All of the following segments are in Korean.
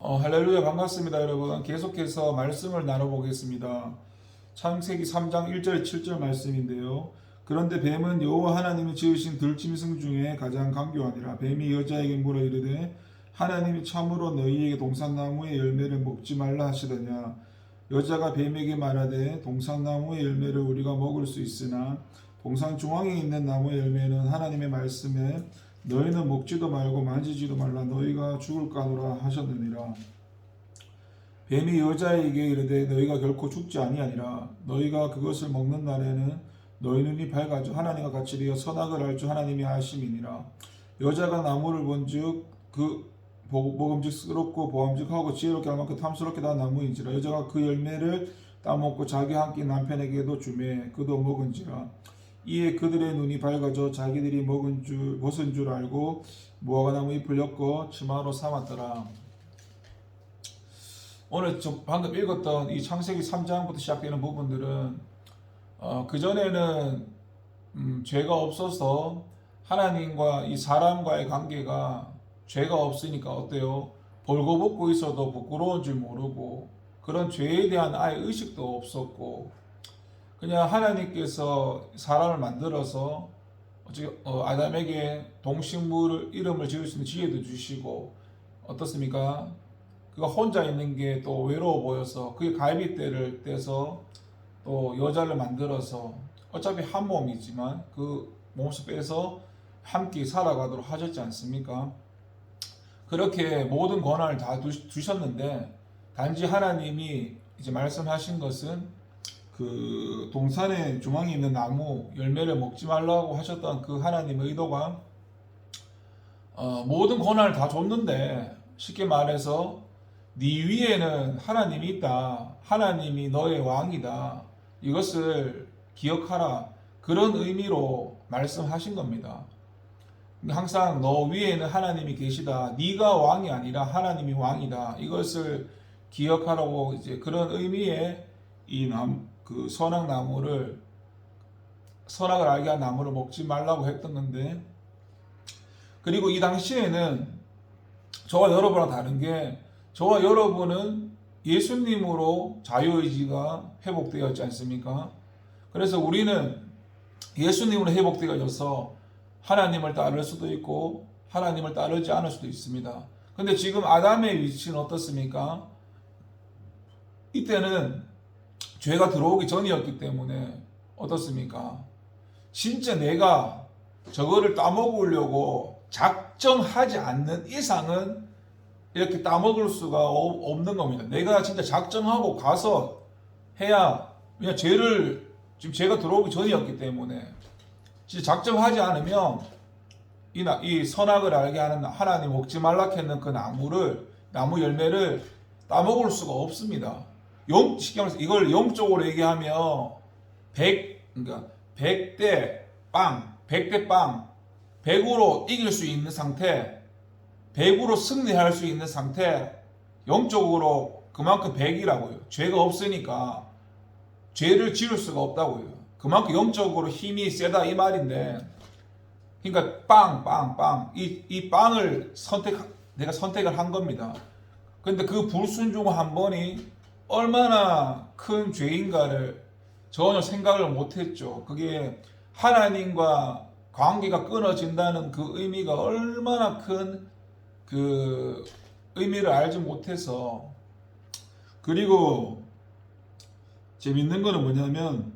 할렐루야 반갑습니다 여러분. 계속해서 말씀을 나눠보겠습니다. 창세기 3장 1절 7절 말씀인데요. 그런데 뱀은 여호와 하나님이 지으신 들짐승 중에 가장 강교하니라. 뱀이 여자에게 물어 이르되 하나님이 참으로 너희에게 동산나무의 열매를 먹지 말라 하시더냐. 여자가 뱀에게 말하되 동산나무의 열매를 우리가 먹을 수 있으나 동산 중앙에 있는 나무의 열매는 하나님의 말씀에 너희는 먹지도 말고 만지지도 말라 너희가 죽을까 하노라 하셨느니라. 뱀이 여자에게 이르되 너희가 결코 죽지 아니하니라. 너희가 그것을 먹는 날에는 너희 눈이 밝아져 하나님과 같이 되어 선악을 알 줄 하나님이 아심이니라. 여자가 나무를 본즉 그 먹음직스럽고 보암직하고 지혜롭게 할 만큼 탐스럽게 난 나무인지라. 여자가 그 열매를 따먹고 자기와 함께 남편에게도 주매 그도 먹은지라. 이에 그들의 눈이 밝아져 자기들이 벗은 줄 알고 무화과 나무 잎을 엮어 치마로 삼았더라. 오늘 방금 읽었던 이 창세기 3장부터 시작되는 부분들은 그전에는 죄가 없어서 하나님과 이 사람과의 관계가 죄가 없으니까 어때요? 벌거벗고 있어도 부끄러운 줄 모르고 그런 죄에 대한 아예 의식도 없었고 그냥 하나님께서 사람을 만들어서 아담에게 동식물 이름을 지을 수 있는 지혜도 주시고 어떻습니까? 그가 혼자 있는 게 또 외로워 보여서 그게 갈빗대를 떼서 또 여자를 만들어서 어차피 한 몸이지만 그 몸을 빼서 함께 살아가도록 하셨지 않습니까? 그렇게 모든 권한을 다 주셨는데 단지 하나님이 이제 말씀하신 것은 그 동산의 중앙에 있는 나무 열매를 먹지 말라고 하셨던 그 하나님의 의도가 모든 권한을 다 줬는데 쉽게 말해서 네 위에는 하나님이 있다. 하나님이 너의 왕이다. 이것을 기억하라. 그런 의미로 말씀하신 겁니다. 항상 너 위에는 하나님이 계시다. 네가 왕이 아니라 하나님이 왕이다. 이것을 기억하라고 이제 그런 의미의 그 선악나무를 선악을 알게 한 나무를 먹지 말라고 했던 건데 그리고 이 당시에는 저와 여러분과 다른 게 저와 여러분은 예수님으로 자유의지가 회복되었지 않습니까? 그래서 우리는 예수님으로 회복되어져서 하나님을 따를 수도 있고 하나님을 따르지 않을 수도 있습니다. 근데 지금 아담의 위치는 어떻습니까? 이때는 죄가 들어오기 전이었기 때문에 어떻습니까? 진짜 내가 저거를 따먹으려고 작정하지 않는 이상은 이렇게 따먹을 수가 없는 겁니다. 내가 진짜 작정하고 가서 해야 그냥 지금 죄가 들어오기 전이었기 때문에 진짜 작정하지 않으면 이 선악을 알게 하는 하나님 먹지 말라 했는 그 나무 열매를 따먹을 수가 없습니다. 이걸 영적으로 얘기하면 100대 빵, 100으로 이길 수 있는 상태, 100으로 승리할 수 있는 상태, 영적으로 그만큼 100이라고요. 죄가 없으니까 죄를 지을 수가 없다고요. 그만큼 영적으로 힘이 세다 이 말인데, 그러니까 이 빵을 내가 선택을 한 겁니다. 근데 그 불순종 한 번이 얼마나 큰 죄인가를 전혀 생각을 못했죠. 그게 하나님과 관계가 끊어진다는 그 의미가 얼마나 큰 그 의미를 알지 못해서. 그리고 재밌는 거는 뭐냐면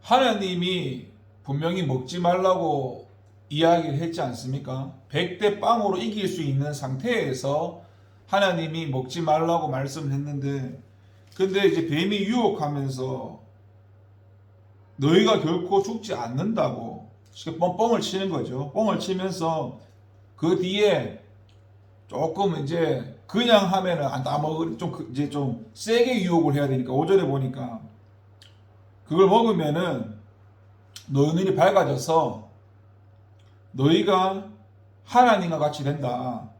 하나님이 분명히 먹지 말라고 이야기를 했지 않습니까? 100대 빵으로 이길 수 있는 상태에서 하나님이 먹지 말라고 말씀을 했는데, 근데 이제 뱀이 유혹하면서 너희가 결코 죽지 않는다고 뻥을 치는 거죠. 뻥을 치면서 그 뒤에 조금 이제 그냥 하면은 안 따먹을 이제 좀 세게 유혹을 해야 되니까 5절에 보니까 그걸 먹으면은 너희 눈이 밝아져서 너희가 하나님과 같이 된다.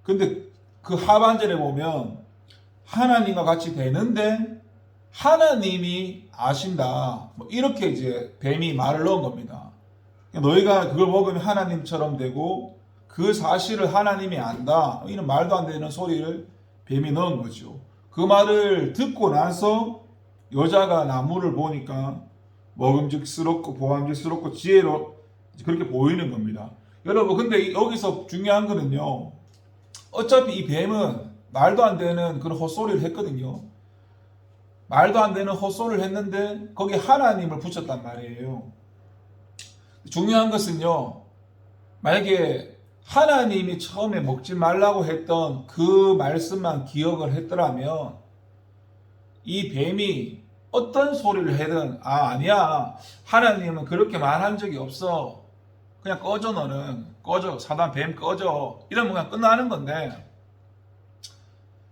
근데 그 하반절에 보면 하나님과 같이 되는데 하나님이 아신다. 이렇게 이제 뱀이 말을 넣은 겁니다. 너희가 그걸 먹으면 하나님처럼 되고 그 사실을 하나님이 안다. 이는 말도 안 되는 소리를 뱀이 넣은 거죠. 그 말을 듣고 나서 여자가 나무를 보니까 먹음직스럽고 보암직스럽고 지혜로 그렇게 보이는 겁니다. 여러분, 근데 여기서 중요한 거는요, 어차피 이 뱀은 말도 안 되는 그런 헛소리를 했거든요. 말도 안 되는 헛소리를 했는데 거기 하나님을 붙였단 말이에요. 중요한 것은요, 만약에 하나님이 처음에 먹지 말라고 했던 그 말씀만 기억을 했더라면 이 뱀이 어떤 소리를 하든 아니야, 하나님은 그렇게 말한 적이 없어, 그냥 꺼져, 너는 꺼져, 사단 뱀 꺼져, 이러면 그냥 끝나는 건데,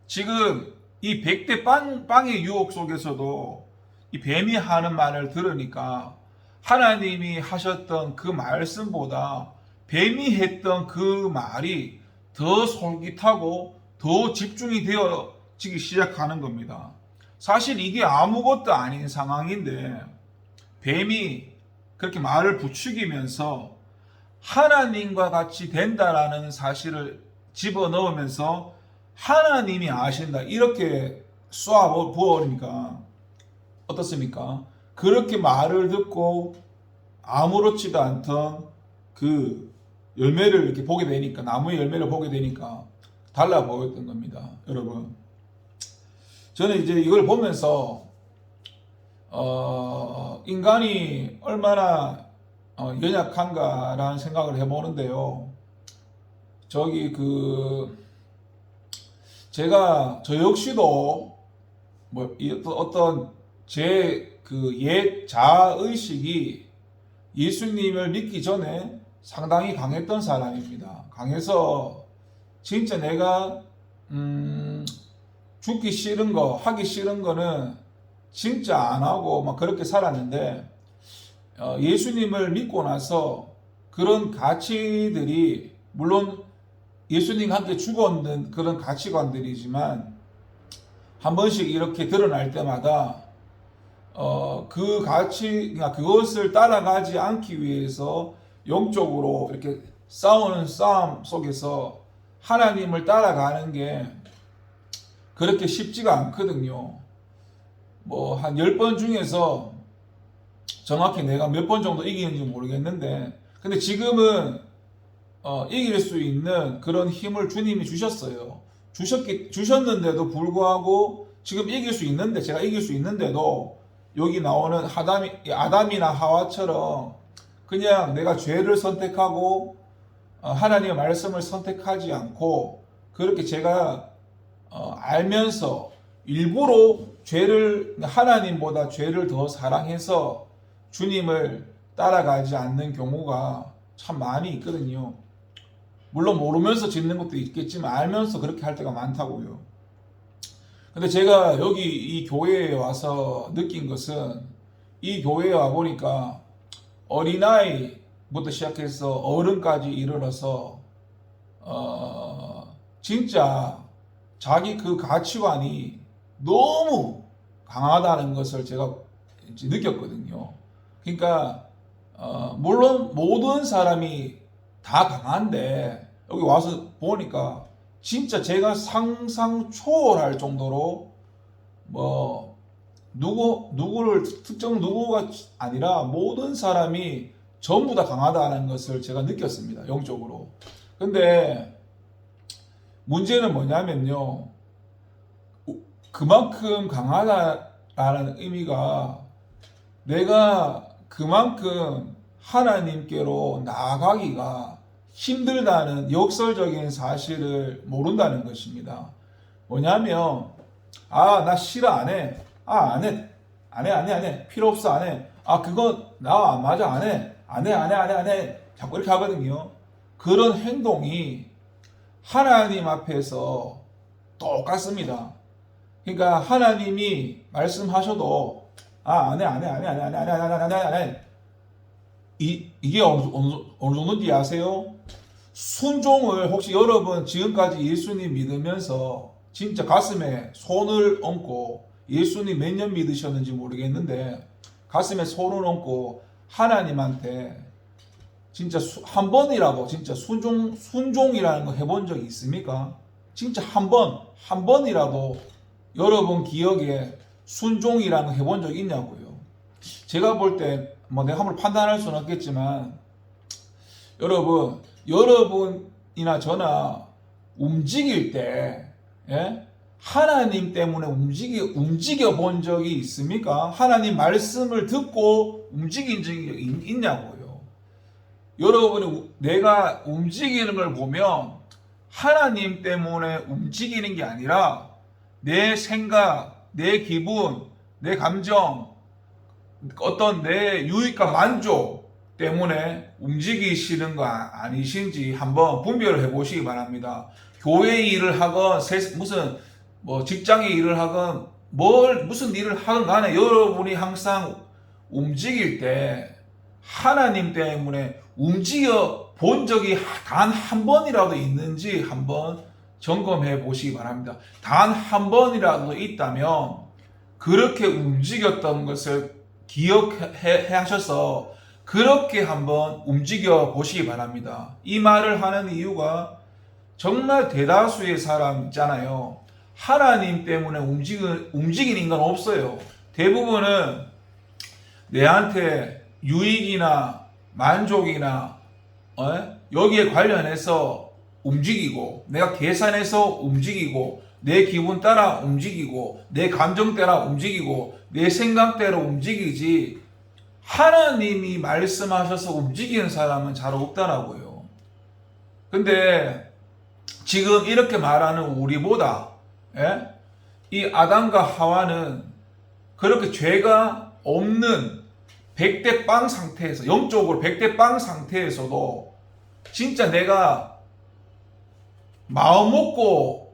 지금 이 100대 빵의 유혹 속에서도 이 뱀이 하는 말을 들으니까 하나님이 하셨던 그 말씀보다 뱀이 했던 그 말이 더 솔깃하고 더 집중이 되어지기 시작하는 겁니다. 사실 이게 아무것도 아닌 상황인데 뱀이 그렇게 말을 부추기면서 하나님과 같이 된다라는 사실을 집어넣으면서 하나님이 아신다 이렇게 쏘아 부어버리니까 어떻습니까? 그렇게 말을 듣고 아무렇지도 않던 그 열매를 이렇게 보게 되니까, 나무의 열매를 보게 되니까 달라 보였던 겁니다. 여러분, 저는 이제 이걸 보면서 인간이 얼마나 연약한가라는 생각을 해보는데요. 제가 저 역시도 뭐 어떤 제 그 옛 자의식이 예수님을 믿기 전에 상당히 강했던 사람입니다. 강해서 진짜 내가 죽기 싫은 거, 하기 싫은 거는 진짜 안 하고 막 그렇게 살았는데, 예수님을 믿고 나서 그런 가치들이, 물론 예수님과 함께 죽었는 그런 가치관들이지만 한 번씩 이렇게 드러날 때마다 그 그러니까 그것을 따라가지 않기 위해서 영적으로 이렇게 싸우는 싸움 속에서 하나님을 따라가는 게 그렇게 쉽지가 않거든요. 뭐 한 10번 중에서 정확히 내가 몇 번 정도 이기는지 모르겠는데, 근데 지금은 이길 수 있는 그런 힘을 주님이 주셨어요. 주셨는데도 불구하고 지금 이길 수 있는데, 제가 이길 수 있는데도 여기 나오는 아담이나 하와처럼 그냥 내가 죄를 선택하고 하나님의 말씀을 선택하지 않고, 그렇게 제가 알면서 일부러 하나님보다 죄를 더 사랑해서 주님을 따라가지 않는 경우가 참 많이 있거든요. 물론 모르면서 짓는 것도 있겠지만 알면서 그렇게 할 때가 많다고요. 근데 제가 여기 이 교회에 와서 느낀 것은, 이 교회에 와 보니까 어린아이부터 시작해서 어른까지 이르러서 진짜 자기 그 가치관이 너무 강하다는 것을 제가 느꼈거든요. 그러니까 물론 모든 사람이 다 강한데 여기 와서 보니까 진짜 제가 상상 초월할 정도로 뭐 특정 누구가 아니라 모든 사람이 전부 다 강하다는 것을 제가 느꼈습니다. 영적으로. 근데 문제는 뭐냐면요, 그만큼 강하다라는 의미가 내가 그만큼 하나님께로 나아가기가 힘들다는 역설적인 사실을 모른다는 것입니다. 뭐냐면, 나 싫어, 안 해. 안 해. 필요 없어, 안 해. 그거 나 맞아, 안 해. 자꾸 이렇게 하거든요. 그런 행동이 하나님 앞에서 똑같습니다. 그러니까 하나님이 말씀하셔도 안 해. 이게 어느 정도인지 아세요? 순종을, 혹시 여러분 지금까지 예수님 믿으면서 진짜 가슴에 손을 얹고, 예수님 몇 년 믿으셨는지 모르겠는데 가슴에 손을 얹고 하나님한테 진짜 한 번이라도 진짜 순종이라는 거 해본 적 있습니까? 진짜 한 번이라도 여러분 기억에 순종이라는 거 해본 적 있냐고요. 제가 볼 때 뭐 내가 함부로 판단할 수는 없겠지만 여러분이나 저나 움직일 때 예? 하나님 때문에 움직여 본 적이 있습니까? 하나님 말씀을 듣고 움직인 적이 있냐고요. 여러분이 내가 움직이는 걸 보면 하나님 때문에 움직이는 게 아니라 내 생각, 내 기분, 내 감정, 어떤 내 유익과 만족 때문에 움직이시는 거 아니신지 한번 분별을 해보시기 바랍니다. 교회 일을 하건 무슨 뭐 직장의 일을 하건 무슨 일을 하건 간에 여러분이 항상 움직일 때 하나님 때문에 움직여 본 적이 단 한 번이라도 있는지 한번 점검해 보시기 바랍니다. 단 한 번이라도 있다면 그렇게 움직였던 것을 기억해 하셔서 그렇게 한번 움직여 보시기 바랍니다. 이 말을 하는 이유가 정말 대다수의 사람 있잖아요. 하나님 때문에 움직이는 인간 없어요. 대부분은 내한테 유익이나 만족이나 여기에 관련해서 움직이고 내가 계산해서 움직이고 내 기분 따라 움직이고 내 감정 따라 움직이고 내 생각대로 움직이지 하나님이 말씀하셔서 움직이는 사람은 잘 없더라고요. 근데 지금 이렇게 말하는 우리보다 이 아담과 하와는 그렇게 죄가 없는 100대 빵 상태에서 영적으로 100대 빵 상태에서도 진짜 내가 마음 먹고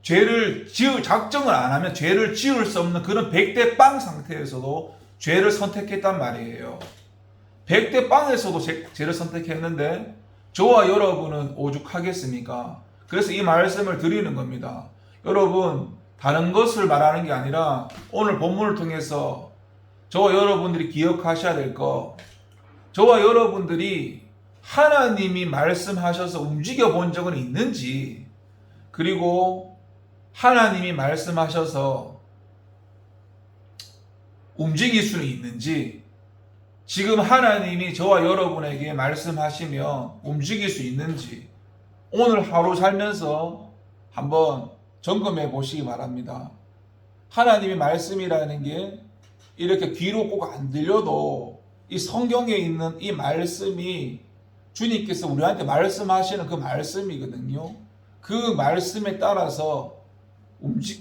죄를 지을 작정을 안 하면 죄를 지을 수 없는 그런 100대 빵 상태에서도 죄를 선택했단 말이에요. 100대 빵에서도 죄를 선택했는데 저와 여러분은 오죽하겠습니까? 그래서 이 말씀을 드리는 겁니다. 여러분 다른 것을 말하는 게 아니라 오늘 본문을 통해서 저와 여러분들이 기억하셔야 될 거, 저와 여러분들이 하나님이 말씀하셔서 움직여 본 적은 있는지, 그리고 하나님이 말씀하셔서 움직일 수는 있는지, 지금 하나님이 저와 여러분에게 말씀하시면 움직일 수 있는지 오늘 하루 살면서 한번 점검해 보시기 바랍니다. 하나님의 말씀이라는 게 이렇게 귀로 꼭 안 들려도 이 성경에 있는 이 말씀이 주님께서 우리한테 말씀하시는 그 말씀이거든요. 그 말씀에 따라서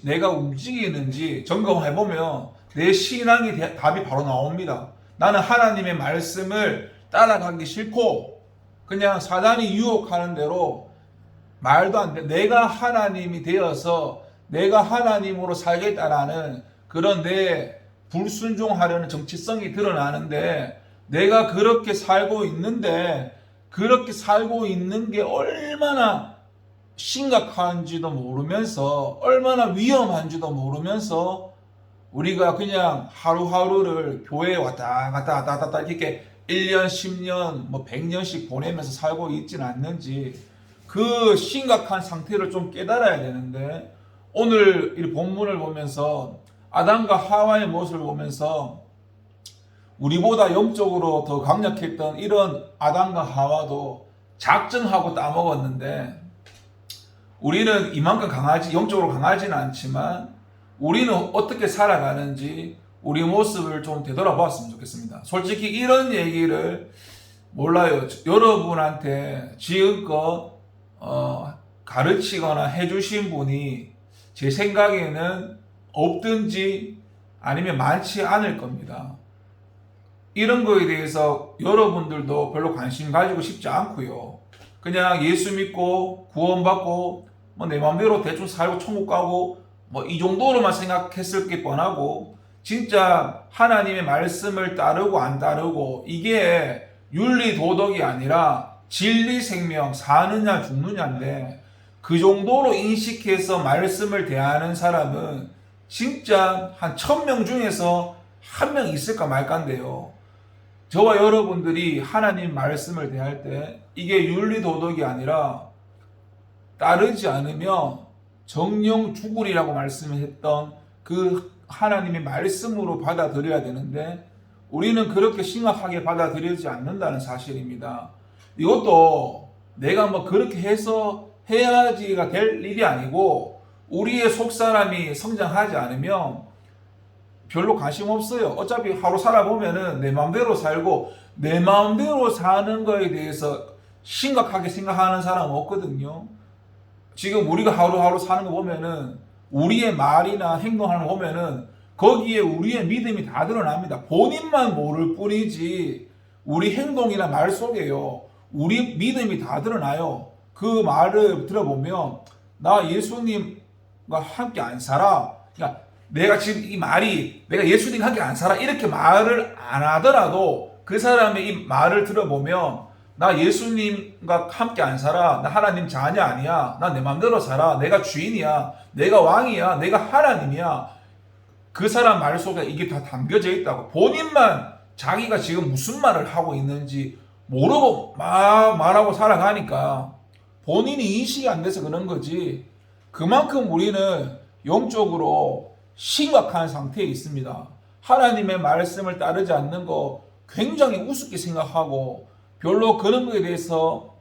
내가 움직이는지 점검해보면 내 신앙의 답이 바로 나옵니다. 나는 하나님의 말씀을 따라가기 싫고 그냥 사단이 유혹하는 대로 말도 안 돼. 내가 하나님이 되어서 내가 하나님으로 살겠다라는 그런 내 불순종하려는 정치성이 드러나는데 내가 그렇게 살고 있는데 그렇게 살고 있는 게 얼마나 심각한지도 모르면서 얼마나 위험한지도 모르면서 우리가 그냥 하루하루를 교회에 왔다 갔다 이렇게 1년, 10년, 100년씩 보내면서 살고 있지는 않는지 그 심각한 상태를 좀 깨달아야 되는데 오늘 이 본문을 보면서 아담과 하와의 모습을 보면서 우리보다 영적으로 더 강력했던 이런 아담과 하와도 작정하고 따먹었는데 우리는 이만큼 영적으로 강하지는 않지만 우리는 어떻게 살아가는지 우리 모습을 좀 되돌아보았으면 좋겠습니다. 솔직히 이런 얘기를 몰라요. 여러분한테 지금껏 가르치거나 해주신 분이 제 생각에는 없든지 아니면 많지 않을 겁니다. 이런 거에 대해서 여러분들도 별로 관심 가지고 싶지 않고요. 그냥 예수 믿고 구원받고 내 마음대로 대충 살고 천국 가고 이 정도로만 생각했을 게 뻔하고 진짜 하나님의 말씀을 따르고 안 따르고 이게 윤리 도덕이 아니라 진리 생명 사느냐 죽느냐인데 그 정도로 인식해서 말씀을 대하는 사람은 진짜 한 1000명 중에서 한 명 있을까 말까인데요. 저와 여러분들이 하나님 말씀을 대할 때 이게 윤리도덕이 아니라 따르지 않으면 정령 죽으리라고 말씀했던 그 하나님의 말씀으로 받아들여야 되는데 우리는 그렇게 심각하게 받아들이지 않는다는 사실입니다. 이것도 내가 뭐 그렇게 해서 해야지가 될 일이 아니고 우리의 속사람이 성장하지 않으면 별로 관심 없어요. 어차피 하루 살아보면은 내 마음대로 살고 내 마음대로 사는 거에 대해서 심각하게 생각하는 사람은 없거든요. 지금 우리가 하루하루 사는 거 보면은 우리의 말이나 행동하는 거 보면은 거기에 우리의 믿음이 다 드러납니다. 본인만 모를 뿐이지 우리 행동이나 말 속에요. 우리 믿음이 다 드러나요. 그 말을 들어보면 나 예수님과 함께 안 살아. 그러니까 내가 지금 이 말이 내가 예수님과 함께 안 살아 이렇게 말을 안 하더라도 그 사람의 이 말을 들어보면 나 예수님과 함께 안 살아. 나 하나님 자녀 아니야. 나 내 맘대로 살아. 내가 주인이야. 내가 왕이야. 내가 하나님이야. 그 사람 말 속에 이게 다 담겨져 있다고. 본인만 자기가 지금 무슨 말을 하고 있는지 모르고 막 말하고 살아가니까 본인이 인식이 안 돼서 그런 거지. 그만큼 우리는 영적으로 심각한 상태에 있습니다. 하나님의 말씀을 따르지 않는 거 굉장히 우습게 생각하고 별로 그런 거에 대해서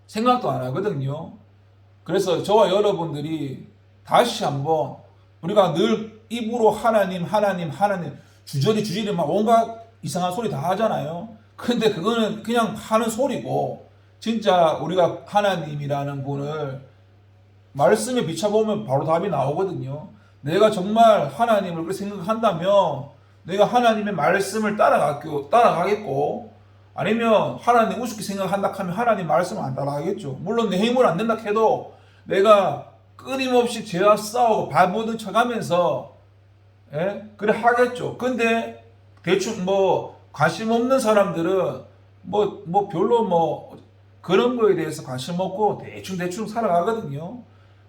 생각도 안 하거든요. 그래서 저와 여러분들이 다시 한번 우리가 늘 입으로 하나님 주저리 막 온갖 이상한 소리 다 하잖아요. 근데 그거는 그냥 하는 소리고 진짜 우리가 하나님이라는 분을 말씀에 비춰보면 바로 답이 나오거든요. 내가 정말 하나님을 그렇게 생각한다면 내가 하나님의 말씀을 따라가겠고 아니면 하나님 우습게 생각한다 하면 하나님 말씀을 안 따라가겠죠. 물론 내 힘을 안 된다 해도 내가 끊임없이 죄와 싸우고 발버둥 쳐가면서 그래 하겠죠. 근데 대충 뭐 관심 없는 사람들은 뭐 별로 뭐 그런 거에 대해서 관심 없고 대충 살아가거든요.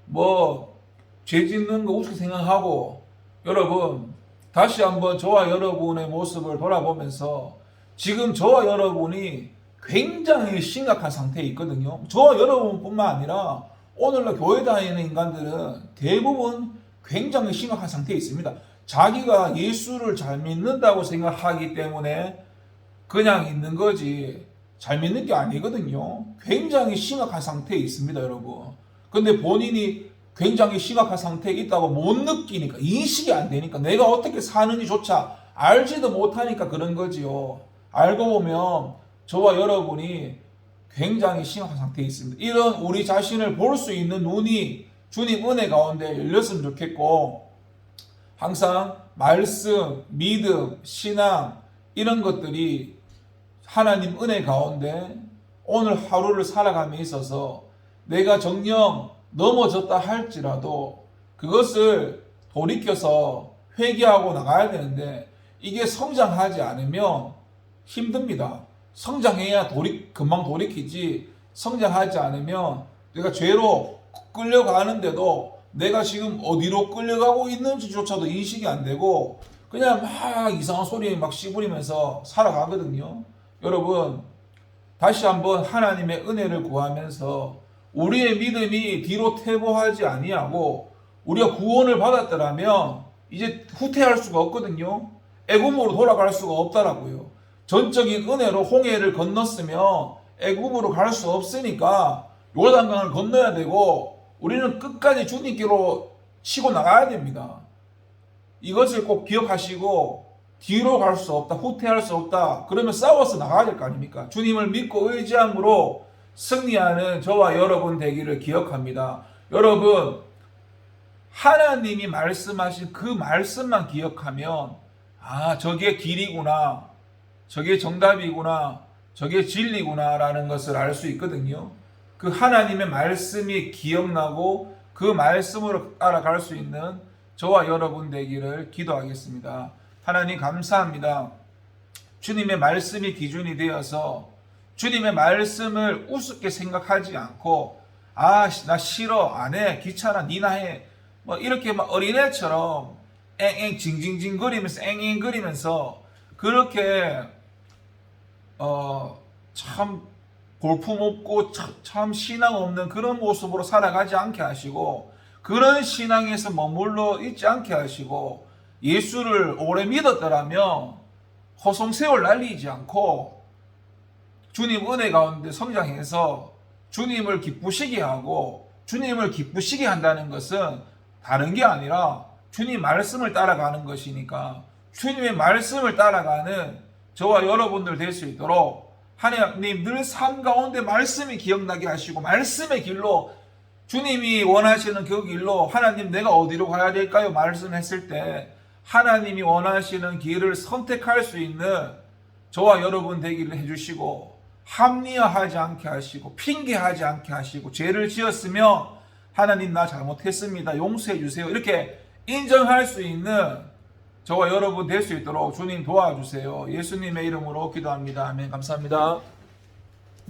뭐 죄 짓는 거 우습게 생각하고 여러분 다시 한번 저와 여러분의 모습을 돌아보면서 지금 저와 여러분이 굉장히 심각한 상태에 있거든요. 저와 여러분뿐만 아니라 오늘날 교회 다니는 인간들은 대부분 굉장히 심각한 상태에 있습니다. 자기가 예수를 잘 믿는다고 생각하기 때문에 그냥 있는 거지 잘 믿는 게 아니거든요. 굉장히 심각한 상태에 있습니다, 여러분. 근데 본인이 굉장히 심각한 상태에 있다고 못 느끼니까 인식이 안 되니까 내가 어떻게 사는지조차 알지도 못하니까 그런 거지요. 알고 보면 저와 여러분이 굉장히 심각한 상태에 있습니다. 이런 우리 자신을 볼 수 있는 눈이 주님 은혜 가운데 열렸으면 좋겠고 항상 말씀, 믿음, 신앙 이런 것들이 하나님 은혜 가운데 오늘 하루를 살아감에 있어서 내가 정녕 넘어졌다 할지라도 그것을 돌이켜서 회개하고 나가야 되는데 이게 성장하지 않으면 힘듭니다. 성장해야 금방 돌이키지 성장하지 않으면 내가 죄로 끌려가는데도 내가 지금 어디로 끌려가고 있는지조차도 인식이 안 되고 그냥 막 이상한 소리 막 씹으리면서 살아가거든요. 여러분 다시 한번 하나님의 은혜를 구하면서 우리의 믿음이 뒤로 퇴보하지 아니하고 우리가 구원을 받았더라면 이제 후퇴할 수가 없거든요. 애굽으로 돌아갈 수가 없더라고요. 전적인 은혜로 홍해를 건넜으면 애굽으로 갈 수 없으니까 요단강을 건너야 되고 우리는 끝까지 주님께로 치고 나가야 됩니다. 이것을 꼭 기억하시고 뒤로 갈 수 없다, 후퇴할 수 없다. 그러면 싸워서 나가야 될 거 아닙니까? 주님을 믿고 의지함으로 승리하는 저와 여러분 되기를 기억합니다. 여러분 하나님이 말씀하신 그 말씀만 기억하면 저게 길이구나, 저게 정답이구나, 저게 진리구나 라는 것을 알 수 있거든요. 그 하나님의 말씀이 기억나고 그 말씀으로 따라갈 수 있는 저와 여러분 되기를 기도하겠습니다. 하나님 감사합니다. 주님의 말씀이 기준이 되어서 주님의 말씀을 우습게 생각하지 않고 나 싫어, 안 해, 귀찮아, 니나 해 뭐 이렇게 막 어린애처럼 앵앵 징징징 거리면서 앵앵 거리면서 그렇게 참 볼품없고 참 신앙 없는 그런 모습으로 살아가지 않게 하시고, 그런 신앙에서 머물러 있지 않게 하시고, 예수를 오래 믿었더라면 허송세월 날리지 않고 주님 은혜 가운데 성장해서 주님을 기쁘시게 하고, 주님을 기쁘시게 한다는 것은 다른 게 아니라 주님 말씀을 따라가는 것이니까, 주님의 말씀을 따라가는 저와 여러분들 될 수 있도록 하나님 늘 삶 가운데 말씀이 기억나게 하시고, 말씀의 길로, 주님이 원하시는 그 길로, 하나님 내가 어디로 가야 될까요? 말씀했을 때 하나님이 원하시는 길을 선택할 수 있는 저와 여러분 되기를 해주시고, 합리화하지 않게 하시고, 핑계하지 않게 하시고, 죄를 지었으면 하나님 나 잘못했습니다, 용서해 주세요, 이렇게 인정할 수 있는 저와 여러분 될 수 있도록 주님 도와주세요. 예수님의 이름으로 기도합니다. 아멘. 감사합니다.